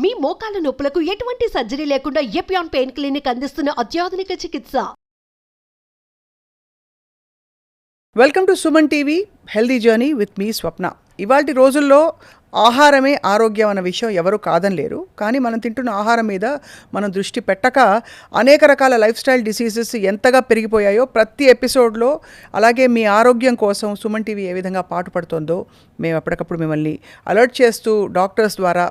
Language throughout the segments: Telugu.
మీ మోకాల నొప్పులకు ఎటువంటి సర్జరీ లేకుండా ఎపియాన్ పెయిన్ క్లినిక్ అందిస్తున్న అత్యాధునిక చికిత్స. Welcome to Suman TV healthy journey with మీ స్వప్న. ఇవాల్టి రోజుల్లో ఆహారమే ఆరోగ్యం అన్న విషయం ఎవరు కాదనలేరు. కానీ మనం తింటున్న ఆహారం మీద మనం దృష్టి పెట్టక అనేక రకాల లైఫ్ స్టైల్ డిసీజెస్ ఎంతగా పెరిగిపోయాయో ప్రతి ఎపిసోడ్లో, అలాగే మీ ఆరోగ్యం కోసం సుమన్ టీవీ ఏ విధంగా పాటుపడుతుందో మేము ఎప్పటికప్పుడు మిమ్మల్ని అలర్ట్ చేస్తూ డాక్టర్స్ ద్వారా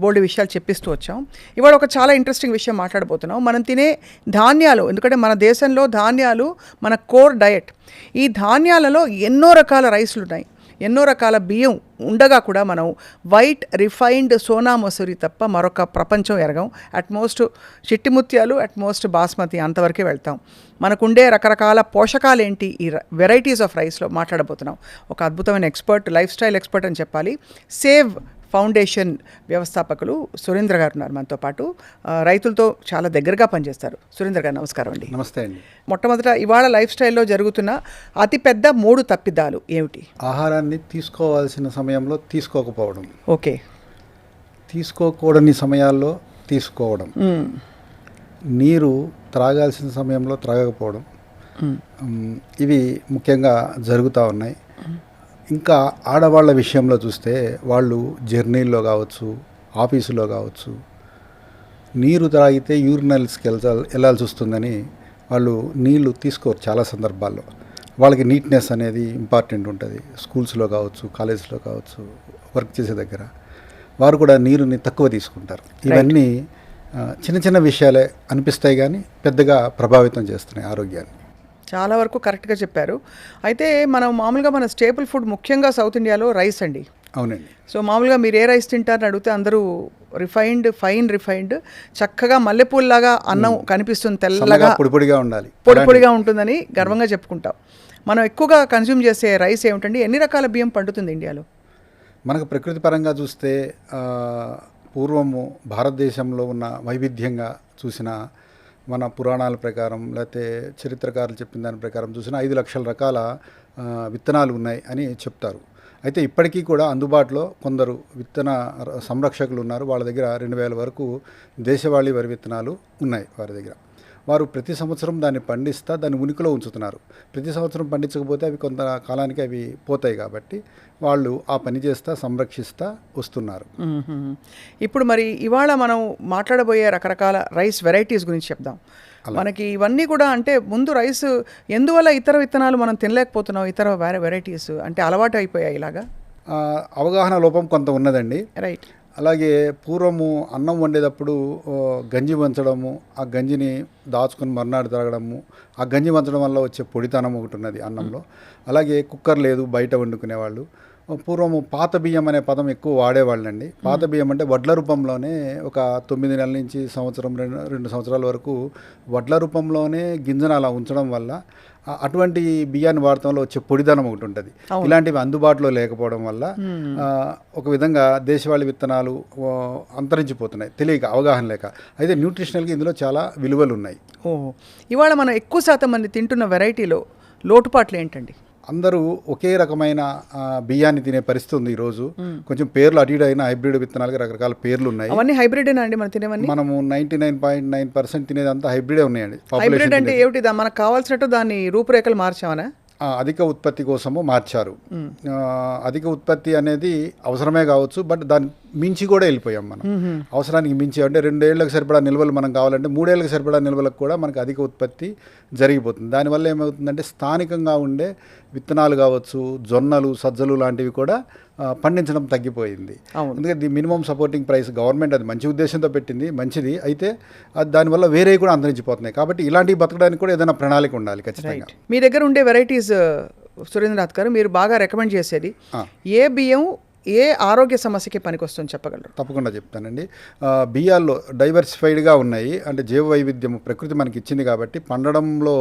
బోల్డ్ విషయాలు చెప్పిస్తూ వచ్చాం. ఇవాళ ఒక చాలా ఇంట్రెస్టింగ్ విషయం మాట్లాడబోతున్నాం. మనం తినే ధాన్యాలు, ఎందుకంటే మన దేశంలో ధాన్యాలు మన కోర్ డయట్. ఈ ధాన్యాలలో ఎన్నో రకాల రైస్లు ఉన్నాయి, ఎన్నో రకాల బియ్యం ఉండగా కూడా మనం వైట్ రిఫైన్డ్ సోనా మసూరి తప్ప మరొక ప్రపంచం ఎరగం. అట్మోస్ట్ చిట్టిముత్యాలు, అట్మోస్ట్ బాస్మతి, అంతవరకే వెళ్తాం. మనకుండే రకరకాల పోషకాలు ఏంటి, ఈ వెరైటీస్ ఆఫ్ రైస్లో మాట్లాడబోతున్నాం. ఒక అద్భుతమైన ఎక్స్పర్ట్, లైఫ్ స్టైల్ ఎక్స్పర్ట్ అని చెప్పాలి. సేవ్ ఫౌండేషన్ వ్యవస్థాపకులు సురేంద్ర గారు ఉన్నారు మనతో పాటు. రైతులతో చాలా దగ్గరగా పనిచేస్తారు. సురేంద్ర గారు నమస్కారం అండి. నమస్తే అండి. మొట్టమొదట ఇవాళ లైఫ్ స్టైల్లో జరుగుతున్న అతిపెద్ద 3 తప్పిదాలు ఏమిటి? ఆహారాన్ని తీసుకోవాల్సిన సమయంలో తీసుకోకపోవడం, ఓకే, తీసుకోకూడని సమయాల్లో తీసుకోవడం, నీరు త్రాగాల్సిన సమయంలో త్రాగకపోవడం, ఇవి ముఖ్యంగా జరుగుతూ ఉన్నాయి. ఇంకా ఆడవాళ్ళ విషయంలో చూస్తే వాళ్ళు జర్నీల్లో కావచ్చు, ఆఫీసులో కావచ్చు, నీరు త్రాగితే యూరినల్స్కి వెళ్ళాల్సి వస్తుందని వాళ్ళు నీళ్లు తీసుకోరు. చాలా సందర్భాల్లో వాళ్ళకి నీట్నెస్ అనేది ఇంపార్టెంట్ ఉంటుంది. స్కూల్స్లో కావచ్చు, కాలేజీలో కావచ్చు, వర్క్ చేసే దగ్గర వారు కూడా నీరుని తక్కువ తీసుకుంటారు. ఇవన్నీ చిన్న చిన్న విషయాలే అనిపిస్తాయి కానీ పెద్దగా ప్రభావితం చేస్తున్నాయి ఆరోగ్యాన్ని. చాలా వరకు కరెక్ట్గా చెప్పారు. అయితే మనం మామూలుగా మన స్టేపుల్ ఫుడ్ ముఖ్యంగా సౌత్ ఇండియాలో రైస్ అండి. అవునండి. సో మామూలుగా మీరు ఏ రైస్ తింటారని అడిగితే అందరూ ఫైన్ రిఫైన్డ్ చక్కగా మల్లెపూల్లాగా అన్నం కనిపిస్తుంది, తెల్లగా పొడిపొడిగా ఉండాలి, పొడిపొడిగా ఉంటుందని గర్వంగా చెప్పుకుంటాం. మనం ఎక్కువగా కన్జ్యూమ్ చేసే రైస్ ఏమిటండి? ఎన్ని రకాల బియ్యం పండుతుంది ఇండియాలో? మనకు ప్రకృతి పరంగా చూస్తే పూర్వము భారతదేశంలో ఉన్న వైవిధ్యంగా చూసిన మన పురాణాల ప్రకారం, లేకపోతే చరిత్రకారులు చెప్పిన దాని ప్రకారం చూసిన 5 లక్షల రకాల విత్తనాలు ఉన్నాయి అని చెప్తారు. అయితే ఇప్పటికీ కూడా అందుబాటులో కొందరు విత్తన సంరక్షకులు ఉన్నారు. వాళ్ళ దగ్గర 2000 వరకు దేశవాళీ వరి విత్తనాలు ఉన్నాయి వారి దగ్గర. వారు ప్రతి సంవత్సరం దాన్ని పండిస్తా దాన్ని ఉనికిలో ఉంచుతున్నారు. ప్రతి సంవత్సరం పండించకపోతే అవి కొంత కాలానికి అవి పోతాయి కాబట్టి వాళ్ళు ఆ పని చేస్తా సంరక్షిస్తా వస్తున్నారు. ఇప్పుడు మరి ఇవాళ మనం మాట్లాడబోయే రకరకాల రైస్ వెరైటీస్ గురించి చెప్దాం. మనకి ఇవన్నీ కూడా అంటే ముందు రైస్ ఎందువల్ల ఇతర విత్తనాలు మనం తినలేకపోతున్నాం, ఇతర వెరైటీస్ అంటే అలవాటు అయిపోయాయి ఇలాగా? అవగాహన లోపం కొంత ఉన్నదండి. రైట్. అలాగే పూర్వము అన్నం వండేటప్పుడు గంజి వంచడము, ఆ గంజిని దాచుకొని మర్నాడు తాగడము, ఆ గంజి వంచడం వల్ల వచ్చే పొడితనం ఒకటి ఉన్నది అన్నంలో. అలాగే కుక్కర్ లేదు, బయట వండుకునేవాళ్ళు. పూర్వము పాత బియ్యం అనే పదం ఎక్కువ వాడేవాళ్ళండి. పాత బియ్యం అంటే వడ్ల రూపంలోనే ఒక 9 నెలల నుంచి సంవత్సరం 2 సంవత్సరాల వరకు వడ్ల రూపంలోనే గింజను అలా ఉంచడం వల్ల అటువంటి బియ్యాన్ని వాడటంలో వచ్చే పొడిదనం ఒకటి ఉంటుంది. ఇలాంటివి అందుబాటులో లేకపోవడం వల్ల ఒక విధంగా దేశవాళీ విత్తనాలు అంతరించిపోతున్నాయి, తెలియక, అవగాహన లేక. అయితే న్యూట్రిషనల్గా ఇందులో చాలా విలువలు ఉన్నాయి. ఇవాళ మనం ఎక్కువ శాతం మంది తింటున్న వెరైటీలో లోటుపాట్లు ఏంటండి? అందరూ ఒకే రకమైన బియ్యాన్ని తినే పరిస్థితి ఉంది ఈరోజు. కొంచెం పేర్లు అటు ఇటు అయినా హైబ్రిడ్ విత్తనాలకి రకరకాల పేర్లు ఉన్నాయి. అవన్నీ హైబ్రిడ్ అండి మనం తినేవన్నీ? మనము 99.9% తినేదంతా హైబ్రిడే ఉన్నాయండి. హైబ్రిడ్ అంటే ఏమిటి? మనకు కావాల్సినట్టు దాన్ని రూపురేఖలు మార్చామనా? అధిక ఉత్పత్తి కోసము మార్చారు. అధిక ఉత్పత్తి అనేది అవసరమే కావచ్చు, బట్ దాన్ని మించి కూడా వెళ్ళిపోయాం మనం. అవసరానికి మించి అంటే 2 ఏళ్ళకి సరిపడా నిల్వలు మనం కావాలంటే 3 ఏళ్ళకి సరిపడా నిల్వలకు కూడా మనకు అధిక ఉత్పత్తి జరిగిపోతుంది. దానివల్ల ఏమవుతుందంటే స్థానికంగా ఉండే విత్తనాలు కావచ్చు, జొన్నలు, సజ్జలు లాంటివి కూడా పండించడం తగ్గిపోయింది. అందుకే the minimum supporting price government అది మంచి ఉద్దేశంతో పెట్టింది, మంచిది. అయితే దానివల్ల వేరే కూడా అంతరించిపోతున్నాయి. కాబట్టి ఇలాంటివి బతకడానికి కూడా ఏదైనా ప్రణాళిక ఉండాలి ఖచ్చితంగా. మీ దగ్గర ఉండే వెరైటీస్ సురేంద్రనాథ్ గారు మీరు బాగా రికమెండ్ చేసేది ఏ బియ్యం ఏ ఆరోగ్య సమస్యకి పనికొస్తుందని చెప్పగలరు? తప్పకుండా చెప్తానండి. బియ్యాల్లో డైవర్సిఫైడ్గా ఉన్నాయి. అంటే జీవ వైవిధ్యం ప్రకృతి మనకి ఇచ్చింది కాబట్టి పండడంలో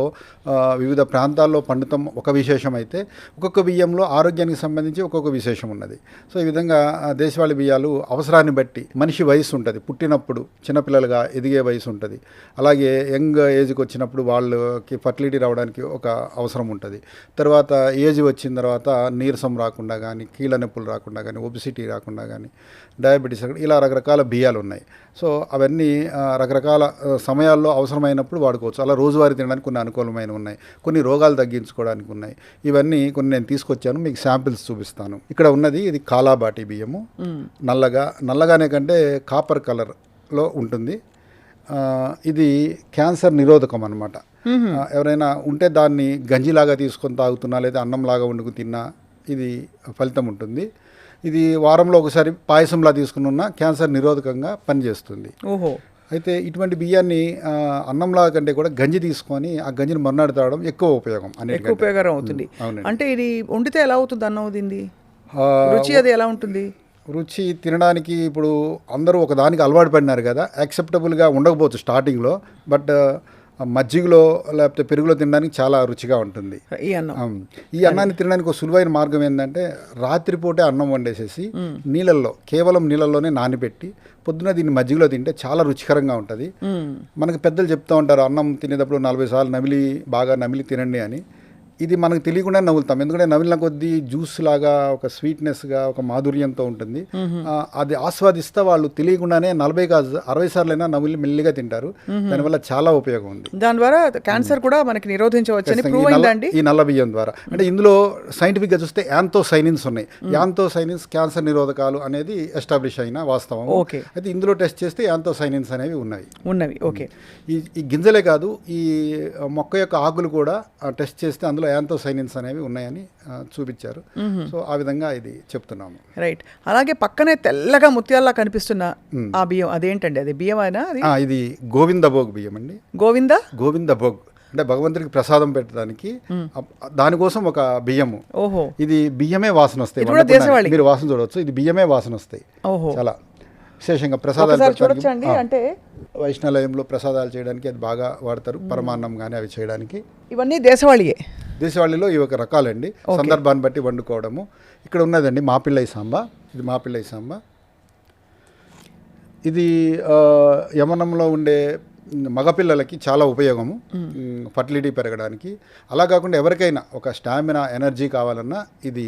వివిధ ప్రాంతాల్లో పండుతం ఒక విశేషం అయితే ఒక్కొక్క బియ్యంలో ఆరోగ్యానికి సంబంధించి ఒక్కొక్క విశేషం ఉన్నది. సో ఈ విధంగా దేశవాళీ బియ్యాలు అవసరాన్ని బట్టి మనిషి వయసు ఉంటుంది, పుట్టినప్పుడు చిన్నపిల్లలుగా ఎదిగే వయసు ఉంటుంది, అలాగే యంగ్ ఏజ్కి వచ్చినప్పుడు వాళ్ళకి ఫర్టిలిటీ రావడానికి ఒక అవసరం ఉంటుంది, తర్వాత ఏజ్ వచ్చిన తర్వాత నీరసం రాకుండా కానీ కీళ్ళ నొప్పులు రాకుండా కానీ కానీ, ఒబిసిటీ రాకుండా కానీ, డయాబెటీస్ ఇలా రకరకాల బియ్యాలు ఉన్నాయి. సో అవన్నీ రకరకాల సమయాల్లో అవసరమైనప్పుడు వాడుకోవచ్చు. అలా రోజువారీ తినడానికి కొన్ని అనుకూలమైనవి ఉన్నాయి, కొన్ని రోగాలు తగ్గించుకోవడానికి ఉన్నాయి. ఇవన్నీ కొన్ని నేను తీసుకొచ్చాను, మీకు శాంపిల్స్ చూపిస్తాను. ఇక్కడ ఉన్నది ఇది కాలాబాటి బియ్యము, నల్లగానే కంటే కాపర్ కలర్లో ఉంటుంది. ఇది క్యాన్సర్ నిరోధకం అనమాట. ఎవరైనా ఉంటే దాన్ని గంజిలాగా తీసుకొని తాగుతున్నా లేదా అన్నంలాగా వండుకు తిన్నా ఇది ఫలితం ఉంటుంది. ఇది వారంలో ఒకసారి పాయసంలా తీసుకున్న క్యాన్సర్ నిరోధకంగా పనిచేస్తుంది. ఓహో. అయితే ఇటువంటి బియ్యాన్ని అన్నంలా కంటే కూడా గంజి తీసుకొని ఆ గంజిని మర్నాడు తాగడం ఎక్కువ ఉపయోగకరం అవుతుంది. అంటే ఇది వండితే ఎలా అవుతుంది అన్నం దీన్ని రుచి అది ఎలా ఉంటుంది? రుచి తినడానికి ఇప్పుడు అందరూ ఒకదానికి అలవాటు పడినారు కదా, యాక్సెప్టబుల్గా ఉండకపోవచ్చు స్టార్టింగ్లో, బట్ మజ్జిగలో లేకపోతే పెరుగులో తినడానికి చాలా రుచిగా ఉంటుంది ఈ అన్నాన్ని తినడానికి ఒక సులువైన మార్గం ఏంటంటే రాత్రిపూటే అన్నం వండేసేసి కేవలం నీళ్ళల్లోనే నానబెట్టి పొద్దున దీన్ని మజ్జిగలో తింటే చాలా రుచికరంగా ఉంటుంది. మనకు పెద్దలు చెప్తూ ఉంటారు అన్నం తినేటప్పుడు 40 సార్లు బాగా నమిలి తినండి అని. ఇది మనకు తెలియకుండా నవ్వులుతాం, ఎందుకంటే నవ్విన కొద్దీ జ్యూస్ లాగా ఒక స్వీట్నెస్గా ఒక మాధుర్యంతో ఉంటుంది. అది ఆస్వాదిస్తే వాళ్ళు తెలియకుండానే 40 కాదు 60 సార్లైనా నవ్వులు మెల్లిగా తింటారు. దానివల్ల చాలా ఉపయోగం ఉంది. దాని ద్వారా క్యాన్సర్ కూడా మనకి నిరోధించవచ్చు ఈ నల్ల బియ్యం ద్వారా. అంటే ఇందులో సైంటిఫిక్గా చూస్తే యాంథోసైనిన్స్ ఉన్నాయి. యాంథోసైనిన్స్ క్యాన్సర్ నిరోధకాలు అనేది ఎస్టాబ్లిష్ అయిన వాస్తవం. అయితే ఇందులో టెస్ట్ చేస్తే యాంథోసైనిన్స్ అనేవి ఉన్నవి. ఓకే. ఈ గింజలే కాదు, ఈ మొక్క యొక్క ఆకులు కూడా టెస్ట్ చేస్తే అందులో యాంథోసైనిన్స్ అనేవి ఉన్నాయని చూపించారు. సో ఆ విధంగా ఇది చెప్తున్నాము. రైట్. అలాగే పక్కనే తెల్లగా ముత్యాల్లా కనిపిస్తున్న ఆ బియ్యం అదేంటండి? అది బియ్యం అయినా? ఇది గోవిందభోగ్ బియ్యం అండి. గోవిందభోగ్ అంటే భగవంతుడికి ప్రసాదం పెట్టడానికి, దానికోసం ఒక బియ్యము. ఓహో. ఇది బియ్యమే వాసన వస్తాయి, మీరు వాసన చూడవచ్చు. ఇది బియ్యమే వాసన వస్తాయి. చాలా విశేషంగా ప్రసాదాలు చూడొచ్చండి. అంటే వైష్ణాలయంలో ప్రసాదాలు చేయడానికి అది బాగా వాడతారు, పరమాన్నం కానీ అవి చేయడానికి. ఇవన్నీ దేశవాళీలో ఇవి ఒక రకాలండి, సందర్భాన్ని బట్టి వండుకోవడము. ఇక్కడ ఉన్నదండి మాపిల్లై సాంబా. ఇది మాపిల్లై సాంబా. ఇది యమనంలో ఉండే మగపిల్లలకి చాలా ఉపయోగము, ఫర్టిలిటీ పెరగడానికి. అలా కాకుండా ఎవరికైనా ఒక స్టామినా ఎనర్జీ కావాలన్నా ఇది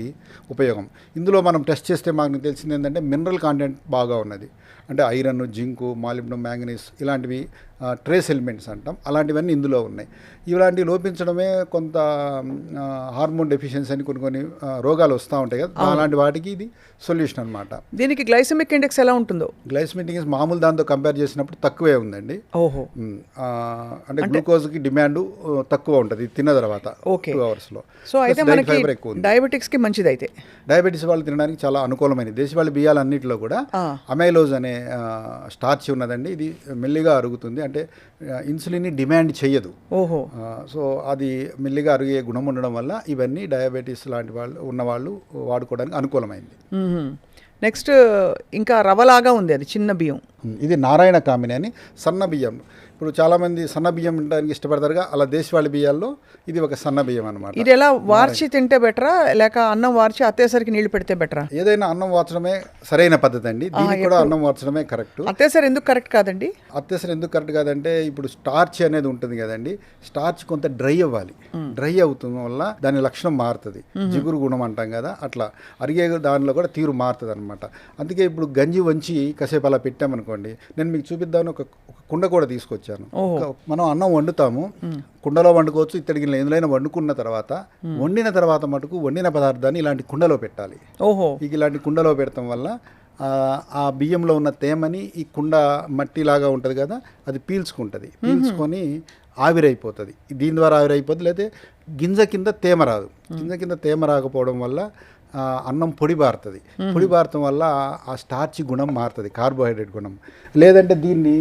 ఉపయోగం. ఇందులో మనం టెస్ట్ చేస్తే మాకు తెలిసింది ఏంటంటే మినరల్ కాంటెంట్ బాగా ఉన్నది. అంటే ఐరన్, జింకు, మాలిబ్డం, మ్యాంగనీస్ ఇలాంటివి ట్రేస్ ఎలిమెంట్స్ అంటాం, అలాంటివన్నీ ఇందులో ఉన్నాయి. ఇలాంటివి లోపించడమే కొంత హార్మోన్ డెఫిషియన్సీ అని కొన్ని రోగాలు వస్తూ ఉంటాయి కదా, అలాంటి వాటికి ఇది సొల్యూషన్ అనమాట. దీనికి గ్లైసెమిక్ ఇండెక్స్ ఎలా ఉంటుందో? గ్లైసెమిక్ ఇండెక్స్ మామూలు దాంతో కంపేర్ చేసినప్పుడు తక్కువే ఉందండి. అంటే గ్లూకోజ్కి డిమాండ్ తక్కువ ఉంటుంది తిన్న తర్వాత 2 అవర్స్లో. సో అయితే మనకి డయాబెటిక్స్కి మంచిది. అయితే డయాబెటీస్ వాళ్ళు తినడానికి చాలా అనుకూలమైనది. దేశవాళీ బియ్యాలన్నింటిలో కూడా అమైలోజ్ అనే స్టార్చ్ ఉన్నదండి. ఇది మెల్లిగా అరుగుతుంది, అంటే ఇన్సులిన్ని డిమాండ్ చెయ్యదు. సో అది మెల్లిగా అరిగే గుణం ఉండడం వల్ల ఇవన్నీ డయాబెటీస్ లాంటి వాళ్ళు ఉన్నవాళ్ళు వాడుకోవడానికి అనుకూలమైంది. నెక్స్ట్ ఇంకా రవ్వలాగా ఉంది, అది చిన్న బియ్యం. ఇది నారాయణ కామిని అని సన్న బియ్యం. ఇప్పుడు చాలామంది సన్న బియ్యం తినడానికి ఇష్టపడతారుగా, అలా దేశవాళీ బియ్యాల్లో ఇది ఒక సన్న బియ్యం అనమాట. ఇది ఎలా వార్చి తింటే బెటరా లేక అన్నం వార్చి అత్తేసరికి నీళ్లు పెడితే బెటరా? ఏదైనా అన్నం వార్చడమే సరైన పద్ధతి అండి. దీనికి కూడా అన్నం వార్చడమే కరెక్ట్. అత్తేసరి ఎందుకు కరెక్ట్ కాదండి? అత్తేసరి ఎందుకు కరెక్ట్ కాదంటే ఇప్పుడు స్టార్చ్ అనేది ఉంటుంది కదండి, స్టార్చ్ కొంత డ్రై అవ్వాలి. డ్రై అవుతున్న వల్ల దాని లక్షణం మారుతుంది, జిగురు గుణం అంటాం కదా, అట్లా అరిగే దానిలో కూడా తీరు మారుతుంది అనమాట. అందుకే ఇప్పుడు గంజి వంచి కాసేపు అలా పెట్టామనుకోండి, నేను మీకు చూపిద్దామని ఒక కుండ కూడా తీసుకొచ్చాను. మనం అన్నం వండుతాము, కుండలో వండుకోవచ్చు, ఇత్తడి గిన్నెలో ఎందులో వండుకున్న తర్వాత వండిన తర్వాత మటుకు వండిన పదార్థాన్ని ఇలాంటి కుండలో పెట్టాలి. ఇలాంటి కుండలో పెడతాం వల్ల ఆ బియ్యంలో ఉన్న తేమని ఈ కుండ మట్టిలాగా ఉంటుంది కదా, అది పీల్చుకొని ఆవిరైపోతుంది. దీని ద్వారా ఆవిరైపోతుంది. లేకపోతే గింజ కింద తేమ రాదు. గింజ కింద తేమ రాకపోవడం వల్ల అన్నం పొడి బారుతుంది. పొడి బారటం వల్ల ఆ స్టార్చ్ గుణం మారుతుంది, కార్బోహైడ్రేట్ గుణం. లేదంటే దీన్ని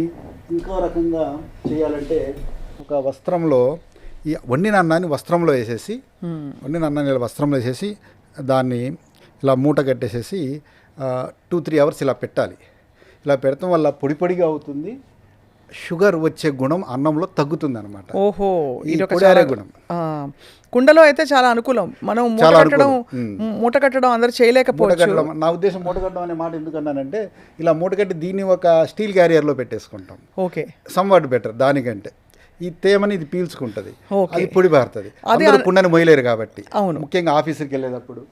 ఇంకో రకంగా చేయాలంటే ఒక వస్త్రంలో ఈ వండిన అన్నాన్ని వస్త్రంలో వేసేసి వస్త్రంలో వేసేసి దాన్ని ఇలా మూట కట్టేసేసి 2-3 అవర్స్ ఇలా పెట్టాలి. ఇలా పెడతాం వల్ల పొడి పొడిగా అవుతుంది, షుగర్ వచ్చే గుణం అన్నంలో తగ్గుతుంది అనమాట. గుణం కుండలో అయితే చాలా అనుకూలం. మనం మూట కట్టడం అందరూ చేయలేకపోవచ్చు. నా ఉద్దేశం మూట కట్టడం అనే మాట ఎందుకన్నానంటే, ఇలా మూట కట్టి దీన్ని ఒక స్టీల్ క్యారియర్లో పెట్టేసుకుంటాం. సమ్వాట్ బెటర్ దానికంటే. ఈ తేమని ఇది పీల్చుకుంటుంది, అది పొడి బారుతుంది. అందరూ కుండని మొయ్యలేరు కాబట్టి, ముఖ్యంగా ఆఫీసుకి వెళ్ళేటప్పుడు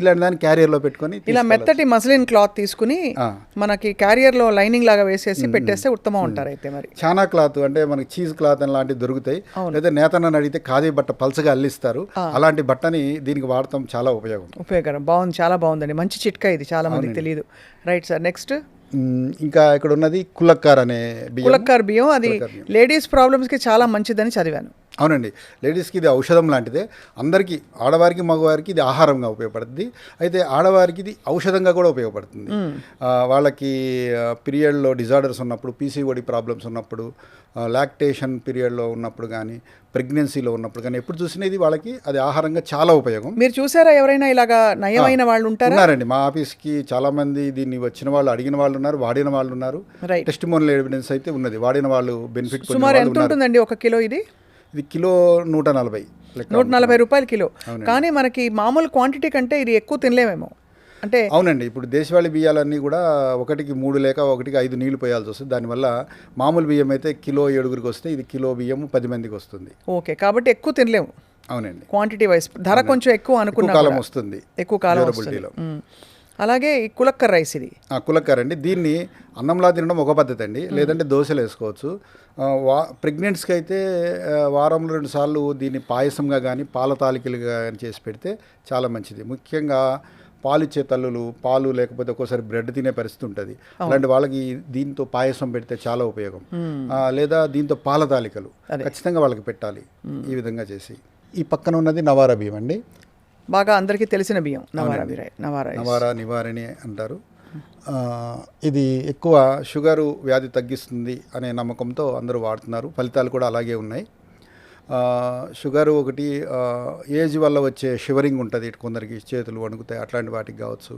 ఇలాంటి దాన్ని క్యారియర్లో పెట్టుకొని ఇలా తీసుకెళ్ళొచ్చు. మెత్తటి మస్లిన్ క్లాత్ తీసుకుని ఆ. మనకి క్యారియర్లో లైనింగ్ లాగా వేసేసి పెట్టేస్తే ఉత్తమం ఉంటారు అయితే మరి. చానా క్లాత్ అంటే మనకి చీజ్ క్లాత్ అని లాంటివి దొరుకుతాయి, లేదా నేతనని అడిగితే ఖాదీ బట్ట పలచగా అల్లిస్తారు. అలాంటి బట్టని దీనికి వాడటం చాలా ఉపయోగకరం. బాగుంది, చాలా బాగుందండి. మంచి చిట్కా ఇది, చాలా మందికి తెలియదు. రైట్ సార్, నెక్స్ట్ ఇంకా ఇక్కడ ఉన్నది కులక్కార్ అనే బియ్యం. కులక్కార్ బియ్యం, అది లేడీస్ ప్రాబ్లమ్స్కి చాలా మంచిదని చదివాను. అవునండి, లేడీస్కి ఇది ఔషధం లాంటిదే. అందరికీ, ఆడవారికి మగవారికి ఇది ఆహారంగా ఉపయోగపడుతుంది. అయితే ఆడవారికి ఇది ఔషధంగా కూడా ఉపయోగపడుతుంది. వాళ్ళకి పీరియడ్లో డిజార్డర్స్ ఉన్నప్పుడు, పీసీఓడి ప్రాబ్లమ్స్ ఉన్నప్పుడు, లాక్టేషన్ పీరియడ్లో ఉన్నప్పుడు కానీ, ప్రెగ్నెన్సీలో ఉన్నప్పుడు కానీ, ఎప్పుడు చూసినా ఇది వాళ్ళకి అది ఆహారంగా చాలా ఉపయోగం. మీరు చూసారా ఎవరైనా ఇలాగా నయమైన వాళ్ళు ఉంటారా? ఉన్నారండి, మా ఆఫీస్కి చాలామంది దీన్ని వచ్చిన వాళ్ళు, అడిగిన వాళ్ళు ఉన్నారు, వాడిన వాళ్ళు ఉన్నారు. టెస్టిమోనియల్ ఎవిడెన్స్ అయితే ఉన్నది, వాడిన వాళ్ళు బెనిఫిట్. సుమారు ఎంత ఉంటుందండి ఒక కిలో? ఇది కిలో 140 రూపాయలు కిలో. కానీ మనకి మామూలు క్వాంటిటీ కంటే ఇది ఎక్కువ తినలేమేమో అంటే. అవునండి, ఇప్పుడు దేశవాళీ బియ్యాలన్నీ కూడా 1కి 3 లేక 1కి 5 నీళ్లు పోయాల్సి వస్తుంది. దానివల్ల మామూలు బియ్యం అయితే కిలో 7గురికి వస్తే ఇది కిలో బియ్యం 10 మందికి వస్తుంది. ఓకే, కాబట్టి ఎక్కువ తినలేము. అవునండి, క్వాంటిటీ వైస్ ధర కొంచెం ఎక్కువ అనుకున్న కాలం వస్తుంది, ఎక్కువ కాలం వస్తుంది. అలాగే ఈ కులక్కర్ రైస్, ఇది కులక్కర్ అండి. దీన్ని అన్నంలా తినడం ఒక పద్ధతి అండి, లేదంటే దోశలు వేసుకోవచ్చు. ప్రెగ్నెంట్స్కి అయితే వారంలో 2 సార్లు దీన్ని పాయసంగా కానీ పాల తాలికలుగా కానీ చేసి పెడితే చాలా మంచిది. ముఖ్యంగా పాలిచ్చే తల్లులు, పాలు లేకపోతే ఒక్కోసారి బ్రెడ్ తినే పరిస్థితి ఉంటుంది. అలాంటి వాళ్ళకి దీంతో పాయసం పెడితే చాలా ఉపయోగం. లేదా దీంతో పాల తాలికలు ఖచ్చితంగా వాళ్ళకి పెట్టాలి. ఈ విధంగా చేసి. ఈ పక్కన ఉన్నది నవారా బియ్యం అండి, బాగా అందరికీ తెలిసిన బియ్యం. నవారా నివారణి అంటారు. ఇది ఎక్కువ షుగరు వ్యాధి తగ్గిస్తుంది అనే నమ్మకంతో అందరూ వాడుతున్నారు. ఫలితాలు కూడా అలాగే ఉన్నాయి. షుగరు ఒకటి, ఏజ్ వల్ల వచ్చే షివరింగ్ ఉంటుంది, కొందరికి చేతులు వణుకుతాయి, అట్లాంటి వాటికి కావచ్చు,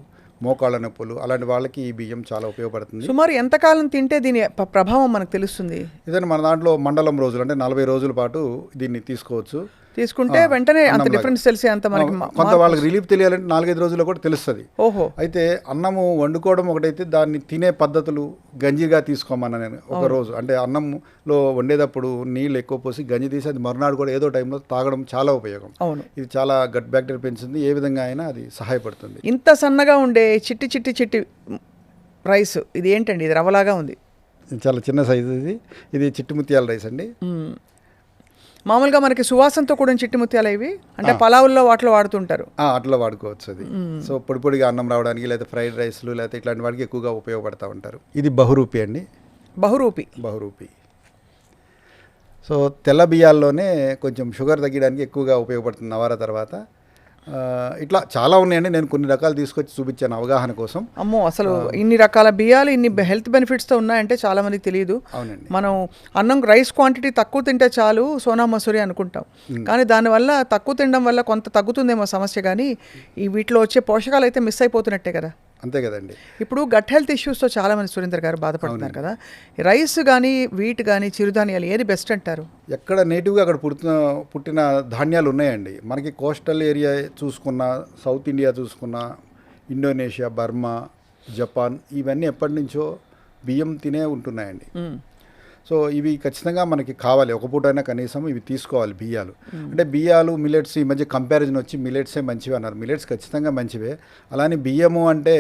మోకాళ్ళ నొప్పులు, అలాంటి వాళ్ళకి ఈ బియ్యం చాలా ఉపయోగపడుతుంది. సుమారు ఎంతకాలం తింటే దీని ప్రభావం మనకు తెలుస్తుంది? ఇదని మన దాంట్లో మండలం రోజులు అంటే 40 రోజుల పాటు దీన్ని తీసుకోవచ్చు. తీసుకుంటే వెంటనే అంత డిఫరెన్స్ తెలిసే అంత మనకి కొంత వాళ్ళకి రిలీఫ్ తెలియాలంటే 4-5 రోజుల్లో కూడా తెలుస్తుంది. ఓహో. అయితే అన్నము వండుకోవడం ఒకటైతే, దాన్ని తినే పద్ధతులు గంజిగా తీసుకోమన్నా నేను ఒక రోజు. అంటే అన్నంలో వండేటప్పుడు నీళ్ళు ఎక్కువ పోసి గంజి తీసి అది మరునాడు కూడా ఏదో టైంలో తాగడం చాలా ఉపయోగం. అవును, ఇది చాలా గట్ బ్యాక్టీరియా పెంచుతుంది, ఏ విధంగా అయినా అది సహాయపడుతుంది. ఇంత సన్నగా ఉండే చిట్టి రైస్ ఇది ఏంటండి? ఇది రవ్వలాగా ఉంది, చాలా చిన్న సైజు. ఇది చిట్టి ముత్యాల రైస్ అండి. మామూలుగా మనకి సువాసనతో కూడా చిట్టి ముత్యాలు ఇవి, అంటే పలావుల్లో వాటిలో వాడుతుంటారు. అట్లా వాడుకోవచ్చు అది. సో పొడిగా అన్నం రావడానికి, లేదా ఫ్రైడ్ రైస్లు, లేదా ఇట్లాంటి వాటికి ఎక్కువగా ఉపయోగపడుతూ ఉంటారు. ఇది బహురూపి అండి. బహురూపి. సో తెల్ల బియ్యాల్లోనే కొంచెం షుగర్ తగ్గడానికి ఎక్కువగా ఉపయోగపడుతుంది నవారా తర్వాత. ఇట్లా చాలా ఉన్నాయండి, నేను కొన్ని రకాలు తీసుకొచ్చి చూపించాను అవగాహన కోసం. అమ్మో, అసలు ఇన్ని రకాల బియ్యాలు ఇన్ని హెల్త్ బెనిఫిట్స్తో ఉన్నాయంటే చాలా మందికి తెలియదు. అవునండి, మనం అన్నం రైస్ క్వాంటిటీ తక్కువ తింటే చాలు సోనా మసూరి అనుకుంటాం, కానీ దానివల్ల తక్కువ తినడం వల్ల కొంత తగ్గుతుందేమో సమస్య, కానీ ఈ వీటిలో వచ్చే పోషకాలు అయితే మిస్ అయిపోతున్నట్టే కదా. అంతే కదండి. ఇప్పుడు గట్ హెల్త్ ఇష్యూస్తో చాలామంది సురేందర్ గారు బాధపడుతున్నారు కదా. రైస్ కానీ వీట్ కానీ చిరుధాన్యాలు ఏది బెస్ట్ అంటారు? ఎక్కడ నేటివ్గా అక్కడ పుట్టిన ధాన్యాలు ఉన్నాయండి. మనకి కోస్టల్ ఏరియా చూసుకున్నా, సౌత్ ఇండియా చూసుకున్నా, ఇండోనేషియా, బర్మా, జపాన్, ఇవన్నీ ఎప్పటి నుంచో బియ్యం తినే ఉంటున్నాయండి. సో ఇవి ఖచ్చితంగా మనకి కావాలి, ఒక పూటైనా కనీసం ఇవి తీసుకోవాలి బియ్యాలు. అంటే బియ్యాలు, మిలెట్స్ ఈ మధ్య కంపారిజన్ వచ్చి మిలెట్సే మంచివి అన్నారు. మిలెట్స్ ఖచ్చితంగా మంచివే. అలానే బియ్యము అంటే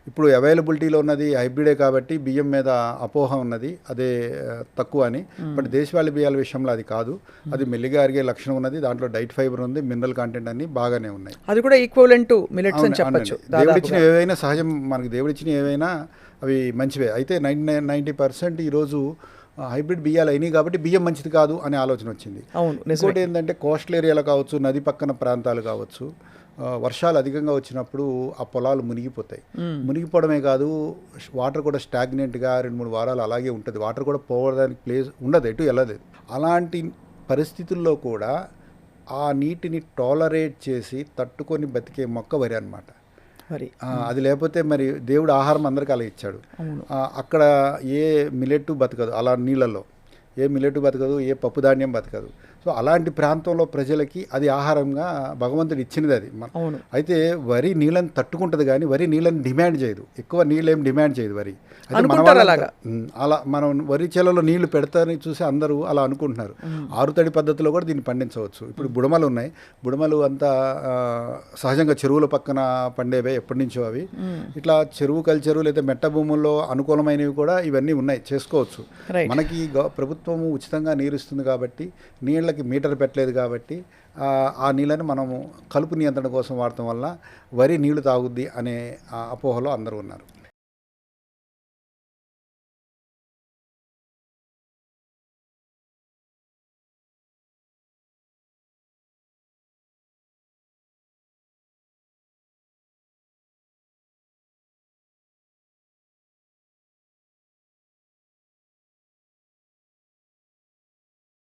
ఇప్పుడు అవైలబిలిటీలో ఉన్నది హైబ్రిడే కాబట్టి బియ్యం మీద అపోహ ఉన్నది, అదే తక్కువ అని. బట్ దేశవాళీ బియ్యాల విషయంలో అది కాదు, అది మెల్లిగా అరిగే లక్షణం ఉన్నది, దాంట్లో డైట్ ఫైబర్ ఉంది, మినరల్ కంటెంట్ అన్ని బాగానే ఉన్నాయి. అది కూడా ఈక్వలెంట్ టు మిలెట్స్ అని చెప్పొచ్చు. దేవుడిచ్చిన ఏవైనా సహజం, మనకి దేవుడిచ్చిన ఏవైనా అవి మంచివే. అయితే 90% ఈరోజు హైబ్రిడ్ బియ్యాలు అయినాయి కాబట్టి బియ్యం మంచిది కాదు అనే ఆలోచన వచ్చింది. ఇంకోటి ఏంటంటే కోస్టల్ ఏరియాలో కావచ్చు, నది పక్కన ప్రాంతాలు కావచ్చు, వర్షాలు అధికంగా వచ్చినప్పుడు ఆ పొలాలు మునిగిపోతాయి. మునిగిపోవడమే కాదు, వాటర్ కూడా స్టాగ్నెంట్గా 2-3 వారాలు అలాగే ఉంటుంది. వాటర్ కూడా పోవడానికి ప్లేస్ ఉండదు, ఎటు వెళ్ళలేదు. అలాంటి పరిస్థితుల్లో కూడా ఆ నీటిని టాలరేట్ చేసి తట్టుకొని బతికే మొక్క వరి అన్నమాట. అది లేకపోతే మరి దేవుడు ఆహారం అందరికీ అలా ఇచ్చాడు. అక్కడ ఏ మిలెట్ బతకదు, అలా నీళ్ళల్లో ఏ మిలెట్ బతకదు, ఏ పప్పు ధాన్యం బతకదు. సో సో అలాంటి ప్రాంతంలో ప్రజలకి అది ఆహారంగా భగవంతుడు ఇచ్చినది అది. అవును. అయితే వరి నీళ్ళని తట్టుకుంటుంది కానీ వరి నీళ్ళని డిమాండ్ చేయదు. ఎక్కువ నీళ్ళు ఏం డిమాండ్ చేయదు వరి. అయితే మన అనుకుంటారు వాళ్ళంతా, అలాగా. అలా మనం వరి చేలలో నీళ్లు పెడతారని చూసి అందరూ అలా అనుకుంటున్నారు. ఆరుతడి పద్ధతిలో కూడా దీన్ని పండించవచ్చు. ఇప్పుడు బుడమలు ఉన్నాయి. బుడమలు అంతా సహజంగా చెరువుల పక్కన పండేవే, ఎప్పటి నుంచో అవి. ఇట్లా చెరువు కల్చరు లేదా మెట్ట భూముల్లో అనుకూలమైనవి కూడా ఇవన్నీ ఉన్నాయి, చేసుకోవచ్చు. Right. మనకి ప్రభుత్వము ఉచితంగా నీరు ఇస్తుంది కాబట్టి, నీళ్ళకి మీటర్ పెట్టలేదు కాబట్టి ఆ నీళ్ళని మనము కలుపు నియంత్రణ కోసం వాడటం వల్ల వరి నీళ్లు తాగుద్ది అనే అపోహలో అందరూ ఉన్నారు.